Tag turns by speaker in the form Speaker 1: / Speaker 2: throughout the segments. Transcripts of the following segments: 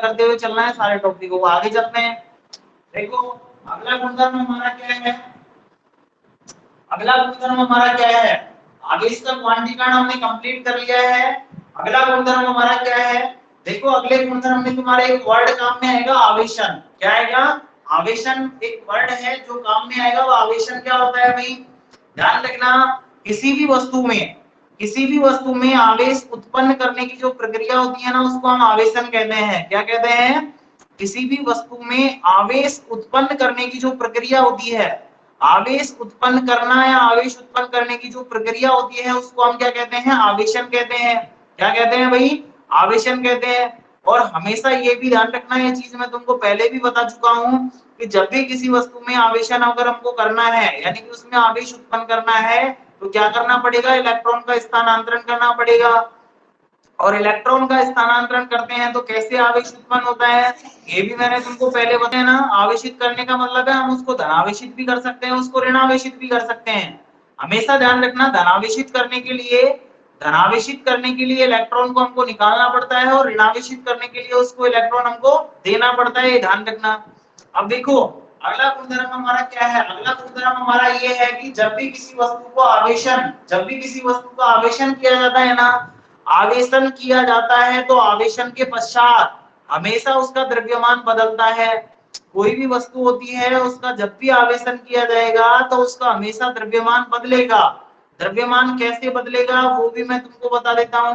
Speaker 1: करते हुए चलना है सारे टॉपिक को। आगे चलते हैं। देखो अगला गुणधर्म हमारा क्या है, अगला गुणधर्म हमारा क्या है, आगे इसका क्वांटीकरण हमने कंप्लीट कर लिया है। अगला गुणधर्म हमारा क्या है, देखो अगले गुणधर्म में तुम्हारे एक वर्ड काम में आएगा, आवेशन। क्या आएगा, आवेशन एक वर्ड है जो काम में आएगा। वो आवेशन क्या होता है भाई, ध्यान रखना, किसी भी वस्तु में, किसी भी वस्तु में आवेश उत्पन्न करने की जो प्रक्रिया होती है ना, उसको हम आवेशन कहते हैं। क्या कहते हैं, किसी भी वस्तु में आवेश उत्पन्न करने की जो प्रक्रिया होती है, आवेश उत्पन्न करना या आवेश उत्पन्न करने की जो प्रक्रिया होती है, उसको हम क्या कहते हैं, आवेशन कहते हैं। क्या कहते हैं भाई, आवेशन कहते हैं। और हमेशा ये भी ध्यान रखना, ये चीज मैं तुमको पहले भी बता चुका हूं कि जब भी किसी वस्तु में आवेशन अगर हमको करना है, यानी कि उसमें आवेश उत्पन्न करना है, तो क्या करना पड़ेगा, इलेक्ट्रॉन का स्थानांतरण करना पड़ेगा। और इलेक्ट्रॉन का स्थानांतरण करते हैं तो कैसे आवेश उत्पन्न होता है, ये भी मैंने तुमको पहले बताया ना। आवेशित करने का मतलब है हम उसको धनावेशित भी कर सकते हैं, उसको ऋणावेशित भी कर सकते हैं। हमेशा ध्यान रखना, धनावेशित करने के लिए, धनावेशित करने के लिए इलेक्ट्रॉन को हमको निकालना पड़ता है, और ऋणावेशित करने के लिए उसको इलेक्ट्रॉन हमको देना पड़ता है, ये ध्यान रखना। अब देखो अगला गुणधर्म हमारा क्या है, अगला गुणधर्म हमारा ये है कि जब भी किसी वस्तु को आवेशन, जब भी किसी वस्तु का आवेशन किया जाता है ना, आवेशन किया जाता है तो आवेशन के पश्चात हमेशा उसका द्रव्यमान बदलता है। कोई भी वस्तु होती है उसका जब भी आवेशन किया जाएगा तो उसका हमेशा द्रव्यमान बदलेगा। द्रव्यमान कैसे बदलेगा वो भी मैं तुमको बता देता हूँ।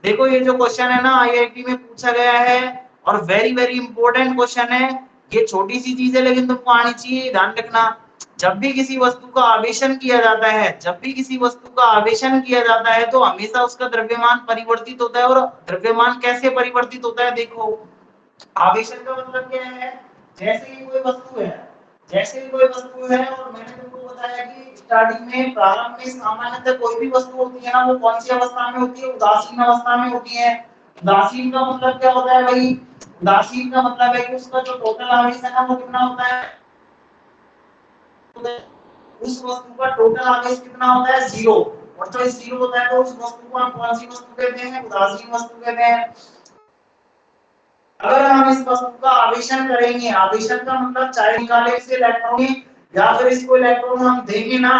Speaker 1: देखो ये जो क्वेश्चन है ना, आईआईटी में पूछा गया है और वेरी वेरी इंपॉर्टेंट क्वेश्चन है। ये छोटी सी चीज है लेकिन तुमको आनी चाहिए, ध्यान रखना। जब भी किसी वस्तु का आवेशन किया जाता है, जब भी किसी वस्तु का आवेशन किया जाता है तो हमेशा उसका द्रव्यमान परिवर्तित होता है। और द्रव्यमान कैसे परिवर्तित होता है, देखो आवेशन का मतलब क्या है, जैसे ही कोई वस्तु है, जैसे ही कोई वस्तु है, और मैंने तुमको बताया कि स्टार्टिंग में, प्रारंभ में सामान्यतः कोई भी वस्तु होती है ना, वो कौन सी अवस्था में होती है, उदासीन अवस्था में होती है। उदासीन का मतलब क्या होता है भाई, उदासीन का मतलब है कि उसका जो टोटल आवेश है ना वो कितना होता है, उस वस्तु का टोटल आवेश कितना होता है, जीरो। और जब जीरो होता है तो उस वस्तु को हम कौन सी वस्तु कहते हैं, उदासीन वस्तु कहते हैं। अगर हम इस वस्तु का आवेशन करेंगे, आवेशन का मतलब चाहे निकाले से इलेक्ट्रॉन या फिर इसको इलेक्ट्रॉन हम देंगे ना,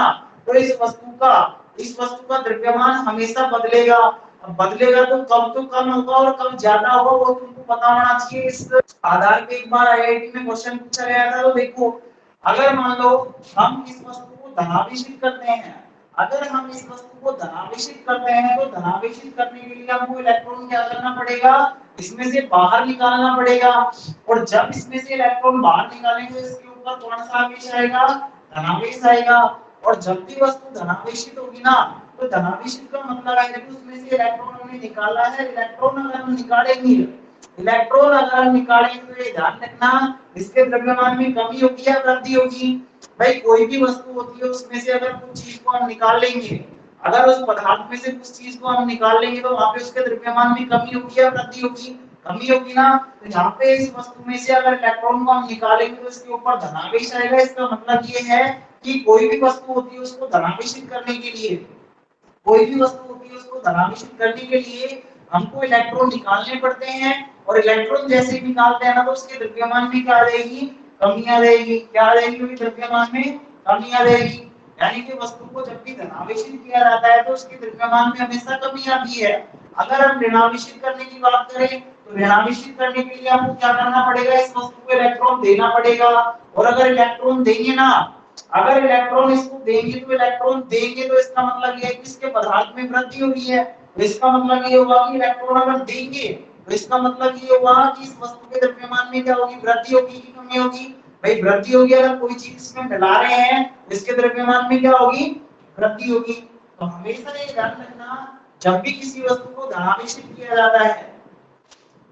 Speaker 1: तो इस वस्तु का द्रव्यमान हमेशा बदलेगा। अब बदलेगा तो कब तो कम होगा और कब ज्यादा होगा वो तुमको पता होना चाहिए। इस आधार पे एक बार आईआईटी में क्वेश्चन पूछा गया था। तो देखो अगर मान लो हम इस वस्तु को धनावेशित करते हैं, अगर हम इस वस्तु को धनावेशित करते हैं तो धनावेशित करने के लिए हमको इलेक्ट्रॉन क्या करना पड़ेगा, इसमें से बाहर निकालना पड़ेगा। और जब इसमें से इलेक्ट्रॉन बाहर निकालेंगे तो इसके ऊपर कौन सा आवेश आएगा, धनावेश आएगा। और जब भी वस्तु धनावेशित होगी ना, तो धनावेशित का मतलब है कि उसमें से इलेक्ट्रॉन हमने निकाला है। इलेक्ट्रॉन अगर हम निकालेंगे, इलेक्ट्रॉन अगर हम निकालेंगे तो ये ध्यान रखना, इसके द्रव्यमान में कमी होगी या वृद्धि होगी। भाई कोई भी वस्तु होती है उसमें से अगर कुछ चीज को हम निकाल लेंगे, अगर उस पदार्थ में से कुछ चीज को हम निकाल लेंगे तो वहां पे उसके द्रव्यमान में कमी होगी या वृद्धि होगी, कमी होगी ना। तो यहाँ पे इस वस्तु में से अगर इलेक्ट्रॉन को हम निकालेंगे तो इसके ऊपर धनावेश आएगा। इसका मतलब ये है कि कोई भी वस्तु होती है उसको धनावेशित करने के लिए, कोई भी वस्तु होती है उसको धनावेशित करने के लिए हमको इलेक्ट्रॉन निकालने पड़ते हैं। और इलेक्ट्रॉन जैसे ही निकालते हैं ना तो उसके द्रव्यमान में क्या आ जाएगी, कमी आ जाएगी। क्या आ जाएगी, द्रव्यमान में कमी आ जाएगी। यानी कि वस्तु को जब भी धनावेशित किया जाता है तो उसके द्रव्यमान में हमेशा कमी आती है। अगर हम ऋणावेशित करने की बात करें तो ऋणावेशित करने के लिए हमको क्या करना पड़ेगा, इस वस्तु को इलेक्ट्रॉन देना पड़ेगा। और अगर इलेक्ट्रॉन देंगे ना, अगर इलेक्ट्रॉन इसको देंगे तो इलेक्ट्रॉन देंगे तो इसका मतलब ये है कि इसके पदार्थ में वृद्धि हुई है। तो इसका मतलब ये होगा कि इलेक्ट्रॉन अगर देंगे तो इसका मतलब ये होगा कि इस वस्तु के द्रव्यमान में क्या होगी, वृद्धि होगी कि कमी होगी। भाई वृद्धि होगी, अगर कोई चीज इसमें मिला रहे हैं इसके द्रव्यमान में क्या होगी, वृद्धि होगी। तो हमेशा ये ध्यान रखना, जब भी किसी वस्तु को धनावेशित किया जाता है,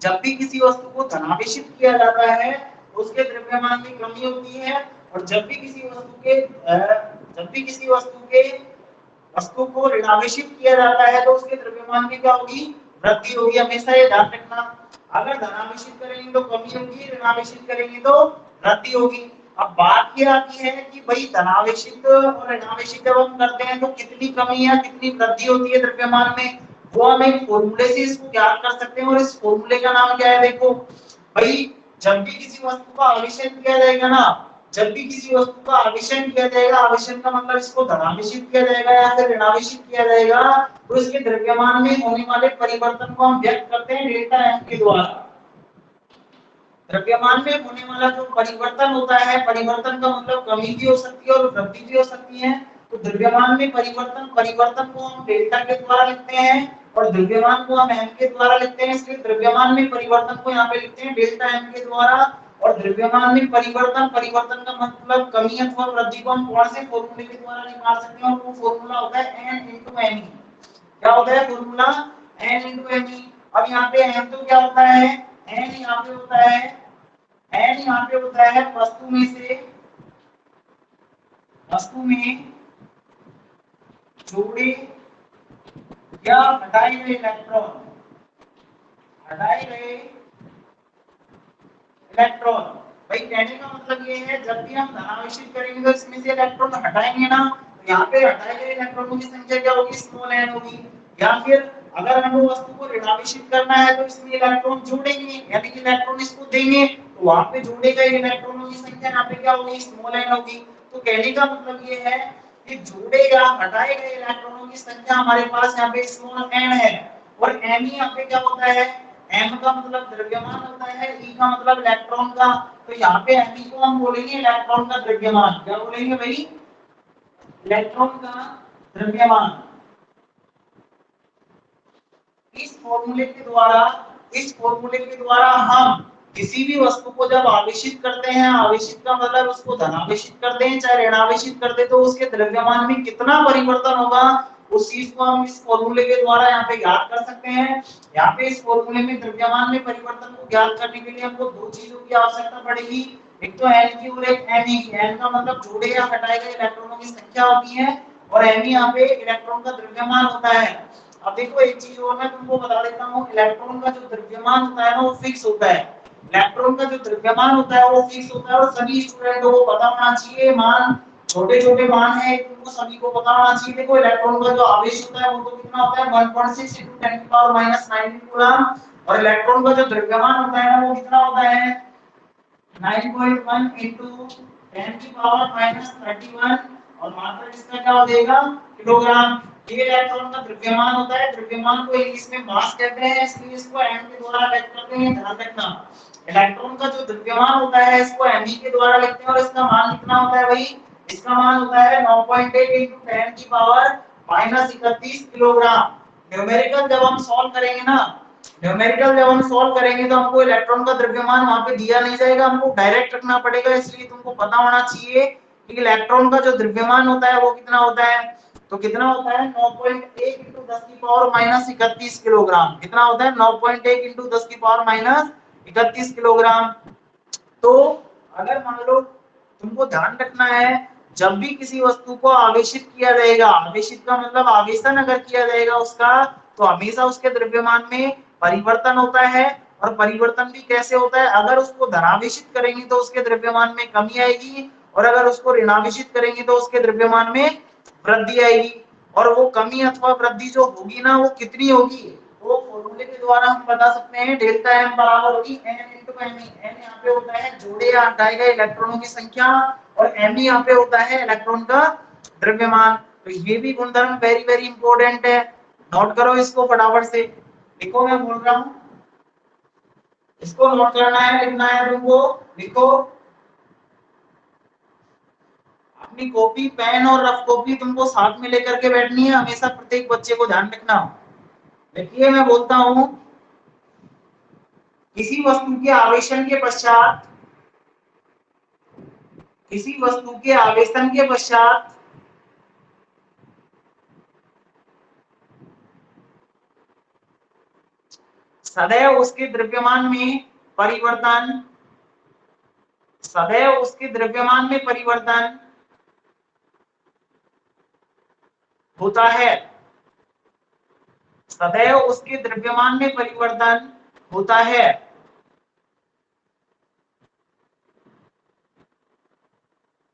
Speaker 1: जब भी किसी वस्तु को धनावेशित किया जाता है उसके द्रव्यमान में कमी होती है। और जब भी किसी वस्तु को ऋणावेशित किया जाता है तो उसके द्रव्यमान में क्या होगी, वृद्धि होगी। हमेशा ये ध्यान रखना, अगर धनावेशित करेंगे तो कमी होगी, ऋणावेशित करेंगे तो वृद्धि होगी। अब बात ये आती है कि भाई धनावेशित और ऋणावेशित जब हम करते हैं तो कितनी कमी या कितनी वृद्धि होती है द्रव्यमान में, वो हम एक फॉर्मूले से इसको ज्ञात कर सकते हैं। और इस फॉर्मूले का नाम क्या है, देखो भाई जब भी किसी वस्तु का आवेशन किया जाएगा ना, जब भी किसी वस्तु का आवेशन किया जाएगा, आवेशन का मतलब इसको धनावेशित किया जाएगा या फिर ऋणावेशित किया जाएगा, तो इसके द्रव्यमान में होने वाले परिवर्तन को हम व्यक्त करते हैं डेल्टा एम के द्वारा। द्रव्यमान में होने वाला जो परिवर्तन होता है, परिवर्तन का मतलब कमी भी हो सकती है और वृद्धि भी हो सकती है। तो द्रव्यमान में परिवर्तन, परिवर्तन को हम डेल्टा के द्वारा लिखते हैं और द्रव्यमान को हम एम के द्वारा लिखते हैं। इसलिए द्रव्यमान में परिवर्तन को यहाँ पे लिखते हैं डेल्टा एम के द्वारा। और द्रव्यमान में परिवर्तन, परिवर्तन का मतलब कमी अथवा वृद्धि को हम कौन से फॉर्मूले के द्वारा निकाल सकते हैं, और वो फॉर्मूला होता है n into me। क्या होता है फॉर्मूला? n into me। अब यहाँ पे m तो क्या होता है, n यहाँ पे होता है, n यहाँ पे होता है वस्तु में से, वस्तु में जोड़े या हटाए गए इलेक्ट्रॉन, हटाए गए इलेक्ट्रॉन। भाई कहने का मतलब ये है जब भी हम धनावेशित करेंगे तो इसमें से इलेक्ट्रॉन हटाएंगे ना, तो यहाँ पे हटाए गए इलेक्ट्रॉनों की संख्या क्या होगी, स्मॉल n होगी। या फिर अगर हमें वस्तु को ऋणावेशित करना है तो इसमें इलेक्ट्रॉन जोड़ेंगे, यानी कि इलेक्ट्रॉन इसको देंगे, तो वहां पे जोड़े गए इलेक्ट्रॉनों की संख्या यहाँ पे क्या होगी, स्मॉल n होगी। तो कहने का मतलब ये है कि जोड़े या हटाए गए इलेक्ट्रॉनों की संख्या हमारे पास यहाँ पे स्मॉल n है। और m ही यहाँ पे क्या होता है, m का मतलब द्रव्यमान होता है, e का मतलब इलेक्ट्रॉन का। तो यहाँ पे me को हम बोलेंगे इलेक्ट्रॉन का द्रव्यमान। क्या बोलेंगे भाई, इलेक्ट्रॉन का द्रव्यमान। इस फॉर्मूले के द्वारा, इस फॉर्मूले के द्वारा हम किसी भी वस्तु को जब आवेशित करते हैं, आवेशित का मतलब उसको धनावेशित करते हैं चाहे ऋणावेशित करते हैं, तो उसके द्रव्यमान में कितना परिवर्तन होगा उस चीज को हम इस फॉर्मूले के द्वारा यहाँ पे ज्ञात कर सकते हैं। यहाँ पे इस फॉर्मूले में द्रव्यमान में परिवर्तन को ज्ञात करने के लिए हमको दो चीजों की आवश्यकता पड़ेगी, एक तो एन की और एक एम की। एन का मतलब जोड़े या हटाए गए इलेक्ट्रॉनों की संख्या होती है और एम यहाँ पे इलेक्ट्रॉन का द्रव्यमान होता है। अब देखो एक चीज और मैं तुमको बता देता हूँ, इलेक्ट्रॉन का जो द्रव्यमान होता है ना वो फिक्स होता है। इलेक्ट्रॉन का जो द्रव्यमान होता है वो फिक्स होता है और सभी स्टूडेंटों को पता होना चाहिए। मान छोटे छोटे मान है, तुमको सभी को पता होना चाहिए। देखो इलेक्ट्रॉन का जो आवेश होता है वो तो कितना होता है 1.6 × 10⁻⁻⁹ कूलम, और इलेक्ट्रॉन का जो द्रव्यमान होता है ना वो कितना होता है 9.1 × 10⁻31, और मात्रा इसका क्या हो जाएगा किलोग्राम। ये इलेक्ट्रॉन का द्रव्यमान होता है, द्रव्यमान को इंग्लिश में मास कहते हैं, इसलिए इसको m के द्वारा व्यक्त करते हैं, ध्यान रखना। इलेक्ट्रॉन का जो द्रव्यमान होता है इसको me के द्वारा लिखते हैं और इसका मान कितना होता है भाई, इसका मान होता है 9.8 × 10⁻31 किलोग्राम। न्यूमेरिकल जब हम सॉल्व करेंगे ना, न्यूमेरिकल जब हम सॉल्व करेंगे तो हमको इलेक्ट्रॉन का द्रव्यमान वहां पे दिया नहीं जाएगा, हमको डायरेक्ट रखना पड़ेगा। इसलिए तुमको पता होना चाहिए कि इलेक्ट्रॉन का जो द्रव्यमान होता है वो कितना होता है, तो कितना होता है 9.1 × 10⁻31 किलोग्राम। कितना होता है 9.1 × 10⁻31 किलोग्राम। तो अगर मान लो तुमको ध्यान रखना है, जब भी किसी वस्तु को आवेशित किया जाएगा, आवेशित का मतलब आवेशन अगर किया जाएगा उसका, तो हमेशा उसके द्रव्यमान में परिवर्तन होता है। और परिवर्तन भी कैसे होता है, अगर उसको धनावेशित करेंगे तो उसके द्रव्यमान में कमी आएगी, और अगर उसको ऋणावेशित करेंगे तो उसके द्रव्यमान में वृद्धि आएगी। और वो कमी अथवा वृद्धि जो होगी ना वो कितनी होगी, वो फॉर्मूले के द्वारा हम बता सकते हैं, डेल्टा एम बराबर होगी n × me। n यहाँ पे होता है जोड़े या हटाए गए इलेक्ट्रॉनों की संख्या, और m यहाँ पे होता है इलेक्ट्रॉन का द्रव्यमान। तो ये भी गुणधर्म वेरी वेरी इंपॉर्टेंट है, नोट करो इसको फटाफट से। लिखो, मैं बोल रहा हूँ, इसको नोट करना है, लिखना है तुमको। लिखो, अपनी कॉपी पेन और रफ कॉपी तुमको साथ में लेकर के बैठनी है हमेशा, प्रत्येक बच्चे को ध्यान रखना। देखिए मैं बोलता हूं, किसी वस्तु के आवेशन के पश्चात, किसी वस्तु के आवेशन के पश्चात सदैव उसके द्रव्यमान में परिवर्तन, सदैव उसके द्रव्यमान में परिवर्तन होता है, सदैव उसके द्रव्यमान में परिवर्तन होता है।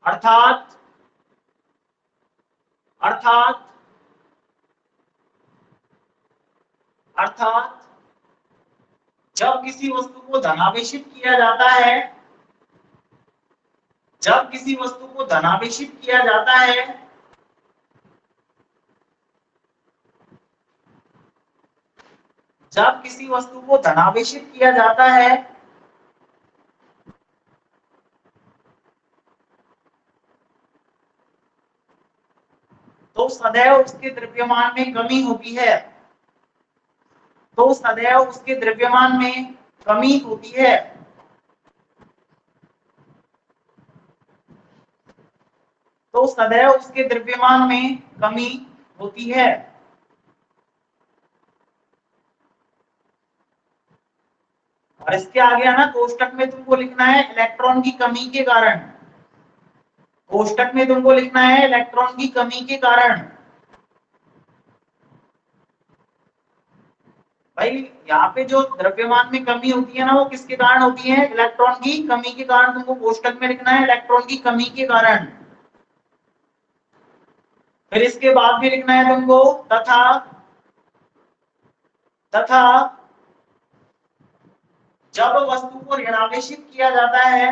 Speaker 1: अर्थात, अर्थात, अर्थात जब किसी वस्तु को धनावेशित किया जाता है, जब किसी वस्तु को धनावेशित किया जाता है जब किसी वस्तु को धनावेशित किया जाता है तो सदैव उसके द्रव्यमान में कमी होती है, तो सदैव उसके द्रव्यमान में कमी होती है। तो सदैव उसके द्रव्यमान में कमी होती है। और इसके आगे है ना, कोष्टक में तुमको लिखना है इलेक्ट्रॉन की कमी के कारण, कोष्टक में तुमको लिखना है इलेक्ट्रॉन की कमी के कारण। भाई यहाँ पे जो द्रव्यमान में कमी होती है ना, वो किसके कारण होती है? इलेक्ट्रॉन की कमी के कारण। तुमको कोष्टक में लिखना है इलेक्ट्रॉन की कमी के कारण। फिर इसके बाद भी लिखना है तुमको तथा तथा जब वस्तु को ऋणावेशित किया जाता है,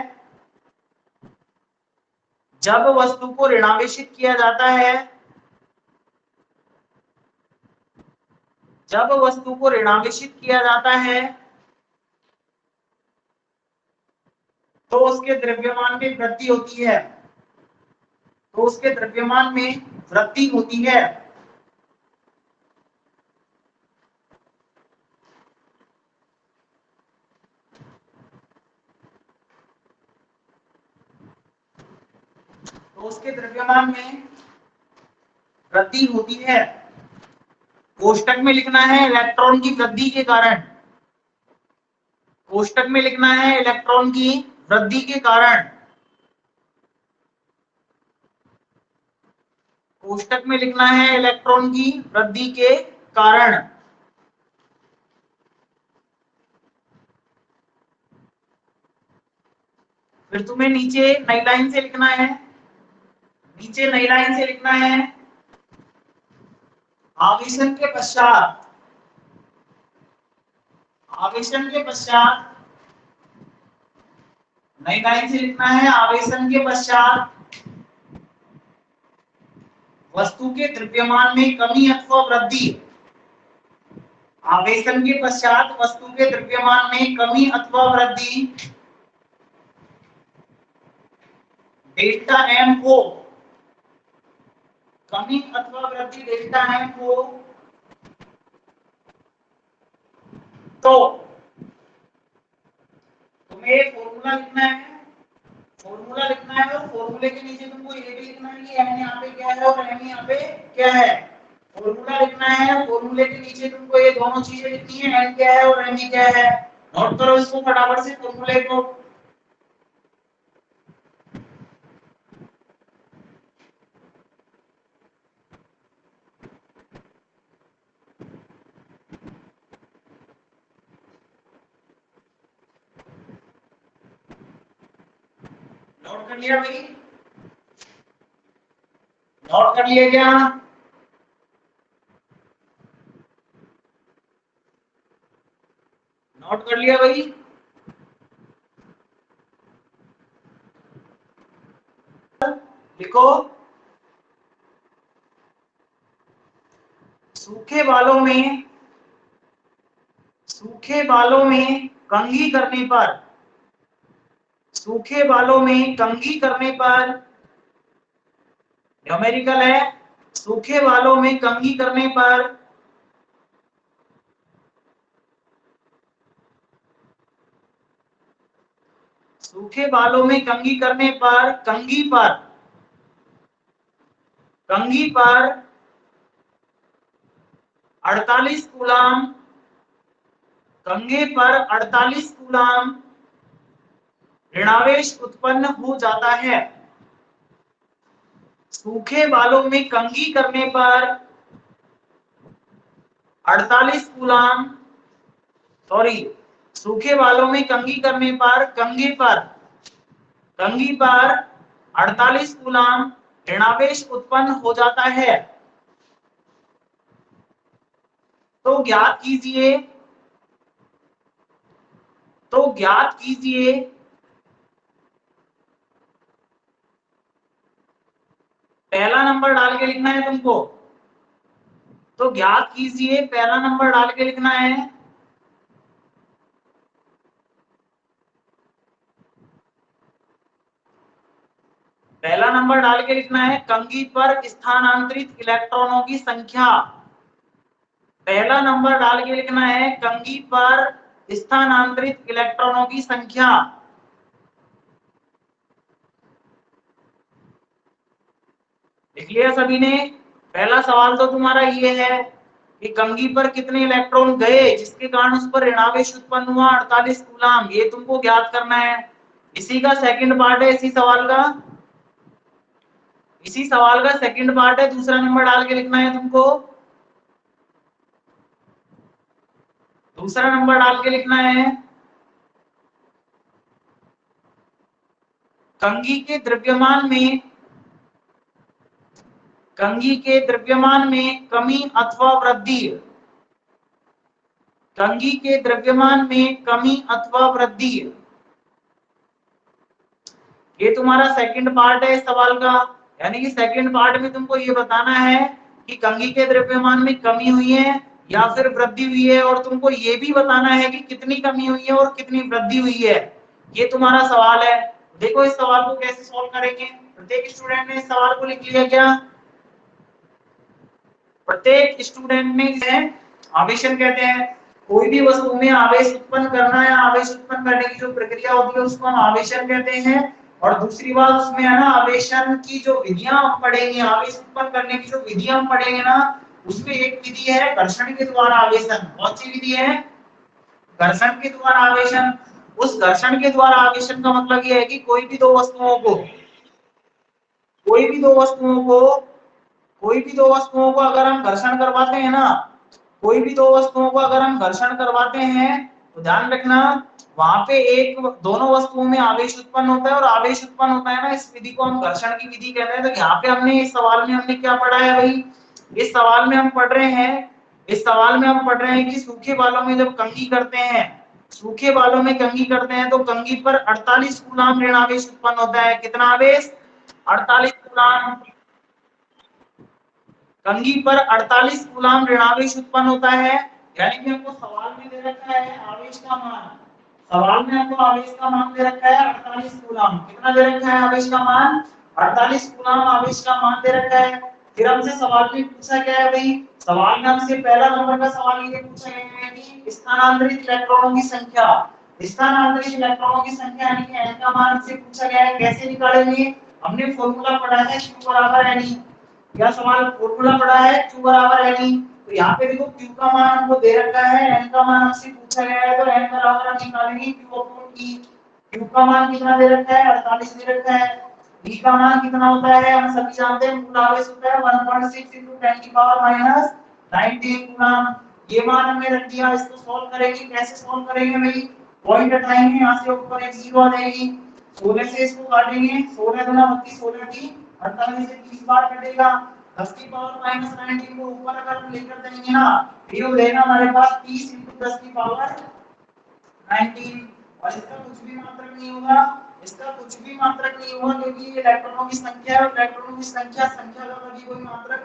Speaker 1: जब वस्तु को ऋणावेशित किया जाता है, जब वस्तु को ऋणावेशित किया जाता है तो उसके द्रव्यमान में वृद्धि होती है, तो उसके द्रव्यमान में वृद्धि होती है। तो उसके द्रव्यमान में वृद्धि होती है। कोष्टक में लिखना है इलेक्ट्रॉन की वृद्धि के कारण, कोष्टक में लिखना है इलेक्ट्रॉन की वृद्धि के कारण, कोष्टक में लिखना है इलेक्ट्रॉन की वृद्धि के कारण। फिर तुम्हें नीचे नई लाइन से लिखना है, नीचे नई लाइन से लिखना है आवेशन के पश्चात, आवेशन के पश्चात, नई लाइन से लिखना है आवेशन के पश्चात वस्तु के द्रव्यमान में कमी अथवा वृद्धि, आवेशन के पश्चात वस्तु के द्रव्यमान में कमी अथवा वृद्धि डेल्टा एम को, कमी अथवा वृद्धि डेल्टा एम को, तो तुम्हें फॉर्मूला लिखना है, फॉर्मूला लिखना है और फॉर्मूले के नीचे तुमको ये भी लिखना है कि एम यहाँ पे क्या है और एम यहाँ पे क्या है। फॉर्मूला लिखना है, फॉर्मूले के नीचे तुमको ये दोनों चीजें लिखनी है, एम क्या है और एम क्या है। नोट करो इसको फटाफट से फॉर्मूले को। नोट कर लिया भाई? नोट कर लिया क्या? नोट कर लिया भाई? लिखो सूखे बालों में, सूखे बालों में कंघी करने पर, सूखे बालों में कंघी करने पर, न्यूमेरिकल है, सूखे बालों में कंघी करने पर सूखे बालों में कंघी करने पर, कंघी पर, कंघी पर 48 कूलाम, कंघे पर 48 कूलाम ऋणावेश उत्पन्न हो जाता है। सूखे बालों में कंघी करने पर 48 कूलाम, सॉरी, सूखे बालों में कंघी करने पर कंघी पर, कंघी पर 48 कूलाम ऋणावेश उत्पन्न हो जाता है। तो ज्ञात कीजिए, तो ज्ञात कीजिए पहला नंबर डाल के लिखना है तुमको। तो ज्ञात कीजिए पहला नंबर डाल के लिखना है। पहला नंबर डाल के लिखना है कंघी पर स्थानांतरित इलेक्ट्रॉनों की संख्या। पहला नंबर डाल के लिखना है कंघी पर स्थानांतरित इलेक्ट्रॉनों की संख्या। लिख लिया सभी ने? पहला सवाल तो तुम्हारा ये है कि कंघी पर कितने इलेक्ट्रॉन गए जिसके कारण उस पर ऋणावेश उत्पन्न हुआ 48 कूलाम, ये तुमको ज्ञात करना है। इसी का सेकंड पार्ट है, इसी सवाल का सेकंड पार्ट है, दूसरा नंबर डाल के लिखना है तुमको। दूसरा नंबर डाल के लिखना है कंघी के द्रव्यमान में कमी अथवा वृद्धि। कंघी के द्रव्यमान में कमी अथवा वृद्धि, ये तुम्हारा सेकंड पार्ट है इस सवाल का। यानी कि सेकंड पार्ट में तुमको ये बताना है कि कंघी के द्रव्यमान में कमी हुई है या फिर वृद्धि हुई है, और तुमको ये भी बताना है कि कितनी कमी हुई है और कितनी वृद्धि हुई है। ये तुम्हारा सवाल है। देखो इस सवाल को कैसे सॉल्व करेंगे। प्रत्येक स्टूडेंट ने इस सवाल को लिख लिया क्या? प्रत्येक स्टूडेंट ने इसे आवेशन कहते हैं। कोई भी वस्तु में आवेश उत्पन्न करना है, आवेश उत्पन्न करने की जो प्रक्रिया होती है उसको हम आवेशन कहते हैं। और दूसरी बात उसमें है ना, आवेशन की जो विधियां हम पढ़ेंगे, आवेश उत्पन्न करने की जो विधियां हम पढ़ेंगे ना, उसमें एक विधि है घर्षण के द्वारा आवेशन। कौन सी विधि है? घर्षण के द्वारा आवेशन। उस घर्षण के द्वारा आवेशन का मतलब यह है कि कोई भी दो वस्तुओं को अगर हम घर्षण करवाते हैं ना, कोई भी दो वस्तुओं को अगर हम घर्षण करवाते हैं तो ध्यान रखना वहां पे एक दोनों वस्तुओं में आवेश उत्पन्न होता है, और आवेश उत्पन्न होता है ना, इस विधि को हम घर्षण की विधि कहते हैं। तो यहाँ पे हमने इस सवाल में हमने क्या पढ़ा है भाई? इस सवाल में हम पढ़ रहे हैं कि सूखे बालों में जब कंघी करते हैं, तो कंघी पर 48 कूलाम ऋण आवेश उत्पन्न होता है। कितना आवेश? 48 कूलाम। कंघी पर 48 कूलाम ऋणावेश उत्पन्न होता है। यानी कि हमको सवाल में दे रखा है आवेश का मान, सवाल में हमको आवेश का मान दे रखा है 48 कूलाम। कितना दे रखा है आवेश का मान? 48 कूलाम आवेश का मान दे रखा है। फिर हमसे सवाल में पूछा क्या है भाई? सवाल में हमसे पहला नंबर का सवाल ये पूछा गया है कि स्थानांतरित इलेक्ट्रॉनों की संख्या। स्थानांतरित इलेक्ट्रॉनों की संख्या यानी कि n का मान हमसे पूछा गया है। कैसे निकालेंगे? हमने फॉर्मूला पढ़ा है Q बराबर n। यह सवाल फॉर्मूला पढ़ा है Q बराबर n। तो यहाँ पे देखो Q का मान हमको दे रखा है, n का मान हमसे पूछा गया है, तो n बराबर हम निकालेंगे Q अपॉन E। Q का मान कितना दे रखा है? 48 दे रखा है। E का मान कितना होता है? हम सभी जानते हैं, मूल आवेश होता है 1.6 × 10 की पावर माइनस 19 कूलम। ये मान हमने रख दिया। इसको सॉल्व करेंगे। कैसे सॉल्व करेंगे भाई? पॉइंट हटाएंगे, यहाँ से ऊपर एक जीरो आ जाएगी, 16 से इसको काटेंगे, 16 गुना 32, 16 की 48 से 30 बार कटेगा। 10 की पावर माइनस 19 को ऊपर अगर हम लेकर जाएंगे ना, ये हो जाएगा हमारे पास 30 × 10 की पावर 19। और इसका कुछ भी मात्रक नहीं होगा, क्योंकि ये इलेक्ट्रॉनों की संख्या है, और इलेक्ट्रॉनों की संख्या का कभी कोई मात्रक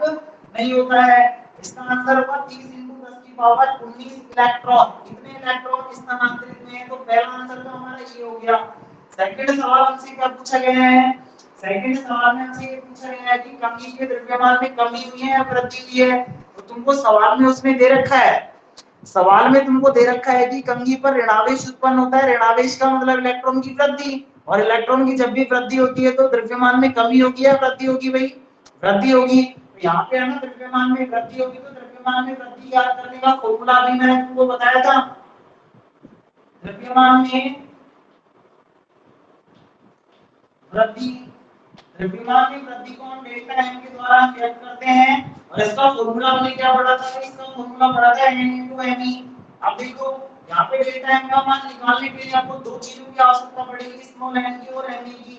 Speaker 1: नहीं होता है। इसका आंसर होगा 30 × 10 की पावर 19 इलेक्ट्रॉन। कितने इलेक्ट्रॉन स्थानांतरित हुए हैं? तो पहला आंसर तो हमारा ये हो गया। सेकंड सवाल हमसे क्या पूछा गया है? सेकंड सवाल में हमसे ये पूछा गया है कि कंघी के द्रव्यमान में कमी हुई है या वृद्धि हुई है। तो तुमको सवाल में उसमें दे रखा है, कि कंघी पर ऋणावेश उत्पन्न होता है। ऋणावेश का मतलब इलेक्ट्रॉन की वृद्धि, और इलेक्ट्रॉन की जब भी वृद्धि होती है तो द्रव्यमान में कमी होगी या वृद्धि होगी भाई? वृद्धि होगी। तो यहाँ पे है ना, द्रव्यमान में वृद्धि होगी, तो द्रव्यमान में वृद्धि याद करने का फॉर्मूला भी मैंने तुमको बताया था। द्रव्यमान में वृद्धि को हम डेल्टा एम के द्वारा व्यक्त करते हैं, और इसका फॉर्मूला हमने क्या पढ़ा था? इसका फॉर्मूला पढ़ा था n × me। अब देखो यहाँ पे डेल्टा एम का मान निकालने के लिए आपको दो चीजों की आवश्यकता पड़ेगी, स्मॉल n की और me की।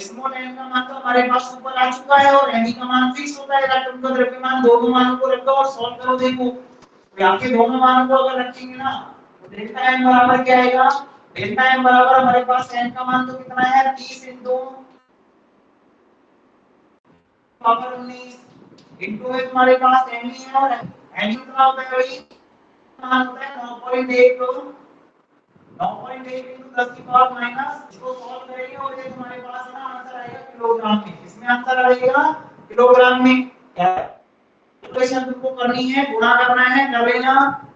Speaker 1: स्मॉल n का मान तो हमारे पास ऊपर आ चुका है, और me का मान फिक्स होता है इलेक्ट्रॉन का द्रव्यमान। दोनों मानों को रखो और सॉल्व करो। देखो तो यहाँ के दोनों मानों को अगर रखेंगे ना, तो डेल्टा m बराबर क्या आएगा? डेल्टा एम बराबर हमारे पास n का मान तो कितना है 30 इंटू पावर 19 इंटू में हमारे पास n ही है और n कितना होता है भाई मान होता है 9.8 तो 9.8 इंटू 10 की पावर माइनस इसको सॉल्व करेंगे और ये तुम्हारे पास ना आंसर आएगा किलोग्राम में। इसमें आंसर आएगा किलोग्राम में। कैलकुलेशन तुमको करनी है, गुणा करना है, कर लेना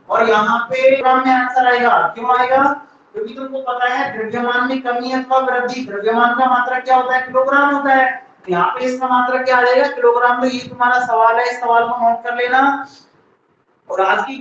Speaker 1: और यहाँ पे किलोग्राम में आंसर आएगा। क्यों आएगा? क्योंकि तुमको पता है द्रव्यमान में कमी अथवा वृद्धि, द्रव्यमान का मात्रा क्या होता है किलोग्राम होता है, तो यहाँ पे इसका मात्रा क्या आ जाएगा किलोग्राम में। ये तुम्हारा सवाल है, इस सवाल को नोट कर लेना। और आज की